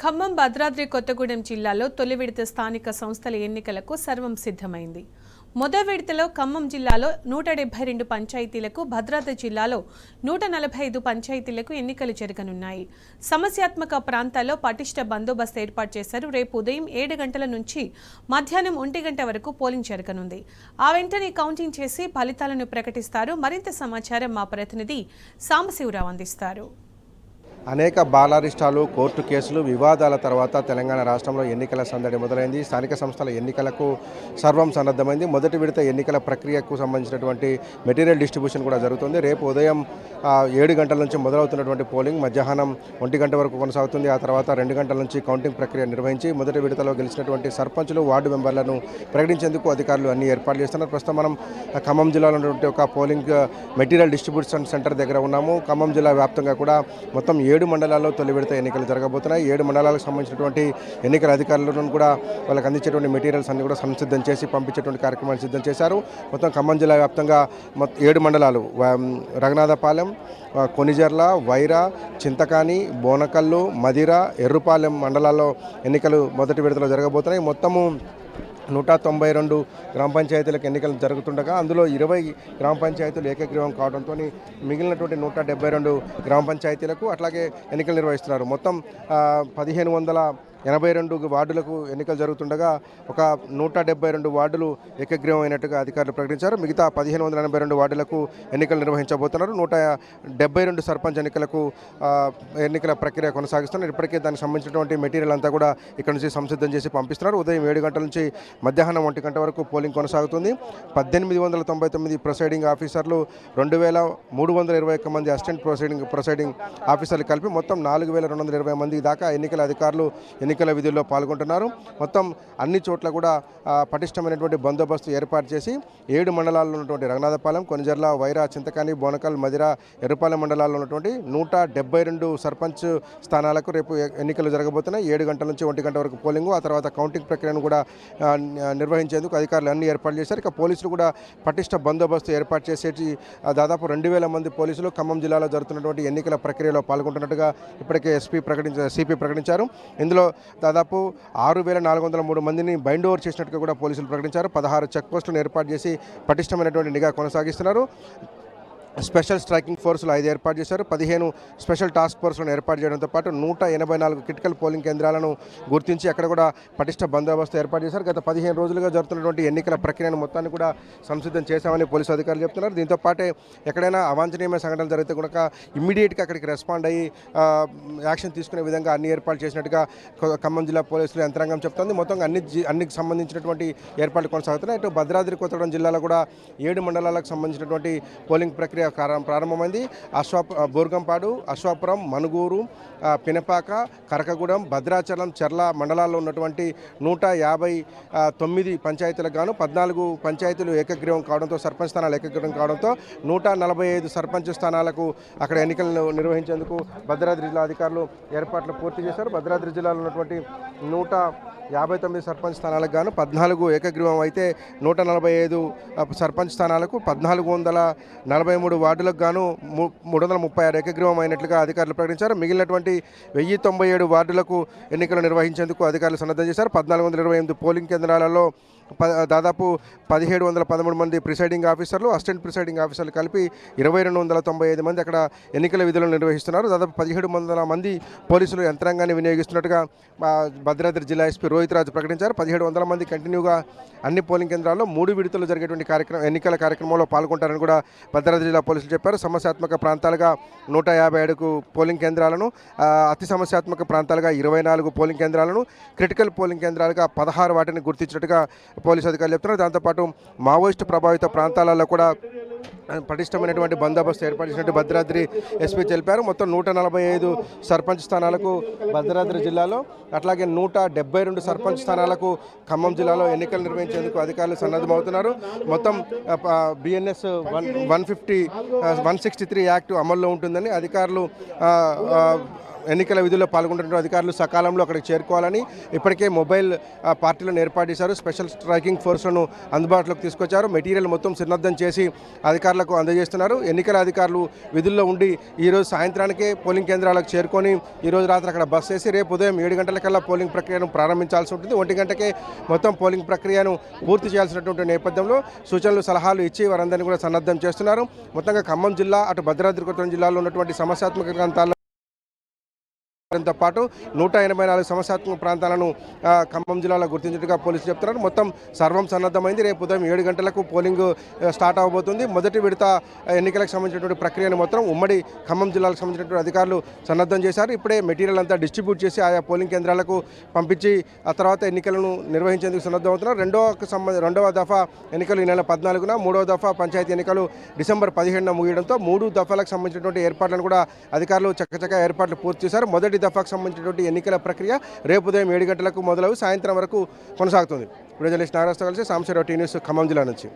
ఖమ్మం భద్రాద్రి కొత్తగూడెం జిల్లాలో తొలి విడత స్థానిక సంస్థల ఎన్నికలకు సర్వం సిద్ధమైంది. మొదటి విడతలో ఖమ్మం జిల్లాలో 172 పంచాయతీలకు, భద్రాద్రి జిల్లాలో 145 పంచాయతీలకు ఎన్నికలు జరగనున్నాయి. సమస్యాత్మక ప్రాంతాల్లో పటిష్ట బందోబస్తు ఏర్పాటు చేశారు. రేపు ఉదయం 7 గంటల నుంచి మధ్యాహ్నం 1 గంట వరకు పోలింగ్ జరగనుంది. ఆ వెంటనే కౌంటింగ్ చేసి ఫలితాలను ప్రకటిస్తారు. మరింత సమాచారం మా ప్రతినిధి సాంబశివరావు అందిస్తారు. అనేక బాలారిష్టాలు, కోర్టు కేసులు, వివాదాల తర్వాత తెలంగాణ రాష్ట్రంలో ఎన్నికల సందడి మొదలైంది. స్థానిక సంస్థల ఎన్నికలకు సర్వం సన్నద్ధమైంది. మొదటి విడత ఎన్నికల ప్రక్రియకు సంబంధించినటువంటి మెటీరియల్ డిస్ట్రిబ్యూషన్ కూడా జరుగుతుంది. రేపు ఉదయం 7 గంటల నుంచి మొదలవుతున్నటువంటి పోలింగ్ మధ్యాహ్నం 1 గంట వరకు కొనసాగుతుంది. ఆ తర్వాత 2 గంటల నుంచి కౌంటింగ్ ప్రక్రియ నిర్వహించి మొదటి విడతలో గెలిచినటువంటి సర్పంచులు, వార్డు మెంబర్లను ప్రకటించేందుకు అధికారులు అన్ని ఏర్పాట్లు చేస్తున్నారు. ప్రస్తుతం మనం ఖమ్మం జిల్లాలో ఉన్నటువంటి ఒక పోలింగ్ మెటీరియల్ డిస్ట్రిబ్యూషన్ సెంటర్ దగ్గర ఉన్నాము. ఖమ్మం జిల్లా వ్యాప్తంగా కూడా మొత్తం 7 మండలాల్లో తొలి విడత ఎన్నికలు జరగబోతున్నాయి. 7 మండలాలకు సంబంధించినటువంటి ఎన్నికల అధికారులను కూడా వాళ్ళకి అందించేటువంటి మెటీరియల్స్ అన్ని కూడా సంసిద్ధం చేసి పంపించేటువంటి కార్యక్రమాలు సిద్ధం చేశారు. మొత్తం ఖమ్మం జిల్లా వ్యాప్తంగా 7 మండలాలు రఘునాథపాలెం, కొనిజర్ల, వైరా, చింతకాని, బోనకల్లు, మదిర, ఎర్రుపాలెం మండలాల్లో ఎన్నికలు మొదటి విడతలో జరగబోతున్నాయి. మొత్తము 192 గ్రామ పంచాయతీలకు ఎన్నికలు జరుగుతుండగా అందులో 20 గ్రామ పంచాయతీలు ఏకగ్రీవం కావడంతో మిగిలినటువంటి 172 గ్రామ పంచాయతీలకు అట్లాగే ఎన్నికలు నిర్వహిస్తున్నారు. మొత్తం 1582 వార్డులకు ఎన్నికలు జరుగుతుండగా ఒక 172 వార్డులు ఏకగ్రీవం అయినట్టుగా అధికారులు ప్రకటించారు. మిగతా 1582 వార్డులకు ఎన్నికలు నిర్వహించబోతున్నారు. 172 సర్పంచ్ ఎన్నికలకు ఎన్నికల ప్రక్రియ కొనసాగిస్తున్నారు. ఇప్పటికే దానికి సంబంధించినటువంటి మెటీరియల్ అంతా కూడా ఇక్కడ నుంచి సంసిద్ధం చేసి పంపిస్తున్నారు. ఉదయం 7 గంటల నుంచి మధ్యాహ్నం 1 గంట వరకు పోలింగ్ కొనసాగుతుంది. 1899 ప్రొసైడింగ్ ఆఫీసర్లు, 2321 మంది అసిస్టెంట్ ప్రొసైడింగ్ ఆఫీసర్లు కలిపి మొత్తం 4220 మంది దాకా ఎన్నికల అధికారులు ఎన్నికల విధుల్లో పాల్గొంటున్నారు. మొత్తం అన్ని చోట్ల కూడా పటిష్టమైనటువంటి బందోబస్తు ఏర్పాటు చేసి 7 మండలాల్లో ఉన్నటువంటి రఘునాథపాలెం, కొనిజర్ల, వైరా, చింతకాని, బోనకల్, మదిర, ఎర్రపాలెం మండలాల్లో ఉన్నటువంటి 172 సర్పంచ్ స్థానాలకు రేపు ఎన్నికలు జరగబోతున్నాయి. 7 గంటల నుంచి 1 గంట వరకు పోలింగు, ఆ తర్వాత కౌంటింగ్ ప్రక్రియను కూడా నిర్వహించేందుకు అధికారులు అన్ని ఏర్పాట్లు చేశారు. ఇక పోలీసులు కూడా పటిష్ట బందోబస్తు ఏర్పాటు చేసేసి దాదాపు 2000 మంది పోలీసులు ఖమ్మం జిల్లాలో జరుగుతున్నటువంటి ఎన్నికల ప్రక్రియలో పాల్గొంటున్నట్టుగా ఇప్పటికే సిపి ప్రకటించారు. ఇందులో దాదాపు 6403 మందిని బైండ్ ఓవర్ చేసినట్టుగా కూడా పోలీసులు ప్రకటించారు. 16 చెక్ పోస్టులను ఏర్పాటు చేసి పటిష్టమైనటువంటి నిఘా కొనసాగిస్తున్నారు. స్పెషల్ స్ట్రైకింగ్ ఫోర్సులు 5 ఏర్పాటు చేశారు. 15 స్పెషల్ టాస్క్ ఫోర్సులను ఏర్పాటు చేయడంతో పాటు 184 క్రిటికల్ పోలింగ్ కేంద్రాలను గుర్తించి అక్కడ కూడా పటిష్ట బందోబస్తు ఏర్పాటు చేశారు. గత 15 రోజులుగా జరుగుతున్నటువంటి ఎన్నికల ప్రక్రియను మొత్తాన్ని కూడా సంసిద్ధం చేశామని పోలీసు అధికారులు చెప్తున్నారు. దీంతో పాటే ఎక్కడైనా అవాంఛనీయమైన సంఘటనలు జరిగితే కనుక ఇమ్మీడియట్గా అక్కడికి రెస్పాండ్ అయ్యి యాక్షన్ తీసుకునే విధంగా అన్ని ఏర్పాట్లు చేసినట్టుగా ఖమ్మం జిల్లా పోలీసులు యంత్రాంగం చెప్తోంది. మొత్తంగా అన్నికి సంబంధించినటువంటి ఏర్పాట్లు కొనసాగుతున్నాయి. ఇటు భద్రాద్రి కొత్తగూడెం జిల్లాలో కూడా 7 మండలాలకు సంబంధించినటువంటి పోలింగ్ ప్రక్రియ ప్రారంభమైంది. బోర్గంపాడు, అశ్వాపురం, మనుగూరు, పినపాక, కరకగూడెం, భద్రాచలం, చెర్ల మండలాల్లో ఉన్నటువంటి 159 పంచాయతీలకు గాను 14 పంచాయతీలు ఏకగ్రీవం కావడంతో, సర్పంచ్ స్థానాలు ఏకగ్రీవం కావడంతో 145 సర్పంచ్ స్థానాలకు అక్కడ ఎన్నికలను నిర్వహించేందుకు భద్రాద్రి జిల్లా అధికారులు ఏర్పాట్లు పూర్తి చేశారు. భద్రాద్రి జిల్లాలో ఉన్నటువంటి 159 సర్పంచ్ స్థానాలకు గాను 14 ఏకగ్రీవం అయితే 145 సర్పంచ్ స్థానాలకు 1443 వార్డులకు గాను 336 ఏకగ్రీవం అయినట్లుగా అధికారులు ప్రకటించారు. మిగిలినటువంటి 1097 వార్డులకు ఎన్నికలు నిర్వహించేందుకు అధికారులు సన్నద్ధం చేశారు. 1428 పోలింగ్ కేంద్రాలలో దాదాపు 1713 మంది ప్రిసైడింగ్ ఆఫీసర్లు, అసిస్టెంట్ ప్రిసైడింగ్ ఆఫీసర్లు కలిపి 2295 మంది అక్కడ ఎన్నికల విధులను నిర్వహిస్తున్నారు. దాదాపు 1700 మంది పోలీసులు యంత్రాంగాన్ని వినియోగిస్తున్నట్టుగా భద్రాద్రి జిల్లా ఎస్పీ రోహిత్ రాజు ప్రకటించారు. 1700 మంది కంటిన్యూగా అన్ని పోలింగ్ కేంద్రాల్లో 3 విడతలు జరిగేటువంటి ఎన్నికల కార్యక్రమంలో పాల్గొంటారని కూడా భద్రాద్రి జిల్లా పోలీసులు చెప్పారు. సమస్యాత్మక ప్రాంతాలుగా 157 పోలింగ్ కేంద్రాలను, అతి సమస్యాత్మక ప్రాంతాలుగా 24 పోలింగ్ కేంద్రాలను, క్రిటికల్ పోలింగ్ కేంద్రాలుగా 16 వాటిని గుర్తించినట్టుగా పోలీసు అధికారులు చెప్తున్నారు. దాంతోపాటు మావోయిస్టు ప్రభావిత ప్రాంతాలలో కూడా పటిష్టమైనటువంటి బందోబస్తు ఏర్పాటు చేసినట్టు భద్రాద్రి ఎస్పీ తెలిపారు. మొత్తం 145 సర్పంచ్ స్థానాలకు భద్రాద్రి జిల్లాలో, అట్లాగే 172 సర్పంచ్ స్థానాలకు ఖమ్మం జిల్లాలో ఎన్నికలు నిర్వహించేందుకు అధికారులు సన్నద్ధమవుతున్నారు. మొత్తం బిఎన్ఎస్ 163 యాక్ట్ అమల్లో ఉంటుందని అధికారులు ఎన్నికల విధుల్లో పాల్గొంటున్న అధికారులు సకాలంలో అక్కడికి చేరుకోవాలని ఇప్పటికే మొబైల్ పార్టీలను ఏర్పాటు చేశారు. స్పెషల్ స్ట్రైకింగ్ ఫోర్స్లను అందుబాటులోకి తీసుకొచ్చారు. మెటీరియల్ మొత్తం సిద్ధం చేసి అధికారులకు అందజేస్తున్నారు. ఎన్నికల అధికారులు విధుల్లో ఉండి ఈరోజు సాయంత్రానికే పోలింగ్ కేంద్రాలకు చేరుకొని ఈరోజు రాత్రి అక్కడ బస్ చేసి రేపు ఉదయం 7 గంటలకల్లా పోలింగ్ ప్రక్రియను ప్రారంభించాల్సి ఉంటుంది. 1 గంటకే మొత్తం పోలింగ్ ప్రక్రియను పూర్తి చేయాల్సినటువంటి నేపథ్యంలో సూచనలు సలహాలు ఇచ్చి వారందరినీ కూడా సన్నద్ధం చేస్తున్నారు. మొత్తంగా ఖమ్మం జిల్లా అటు భద్రాద్రి కొత్తగూడెం జిల్లాలో ఉన్నటువంటి సమస్యాత్మక ప్రాంతాల్లో తో పాటు 184 సమస్యాత్మక ప్రాంతాలను ఖమ్మం జిల్లాలో గుర్తించినట్టుగా పోలీసులు చెప్తున్నారు. మొత్తం సర్వం సన్నద్ధమైంది. రేపు ఉదయం 7 గంటలకు పోలింగ్ స్టార్ట్ అవబోతుంది. మొదటి విడత ఎన్నికలకు సంబంధించినటువంటి ప్రక్రియను మొత్తం ఉమ్మడి ఖమ్మం జిల్లాకు సంబంధించినటువంటి అధికారులు సన్నద్ధం చేశారు. ఇప్పుడే మెటీరియల్ అంతా డిస్ట్రిబ్యూట్ చేసి ఆయా పోలింగ్ కేంద్రాలకు పంపించి ఆ తర్వాత ఎన్నికలను నిర్వహించేందుకు సన్నద్ధమవుతున్నారు. రెండవ దఫా ఎన్నికలు ఈ నెల 14న, మూడవ దఫా పంచాయతీ ఎన్నికలు డిసెంబర్ 15న ముగియడంతో 3 దఫాలకు సంబంధించినటువంటి ఏర్పాట్లను కూడా అధికారులు చక్కచక్క ఏర్పాట్లు పూర్తి చేశారు. మొదటి దఫాకు సంబంధించినటువంటి ఎన్నికల ప్రక్రియ రేపు ఉదయం 7 గంటలకు మొదలవు సాయంత్రం వరకు కొనసాగుతుంది. ఇప్పుడు జర్నలిస్ట్ నాగరాజుతో కలిసి సాంబశివరావు టీ న్యూస్ ఖమ్మం జిల్లా నుంచి.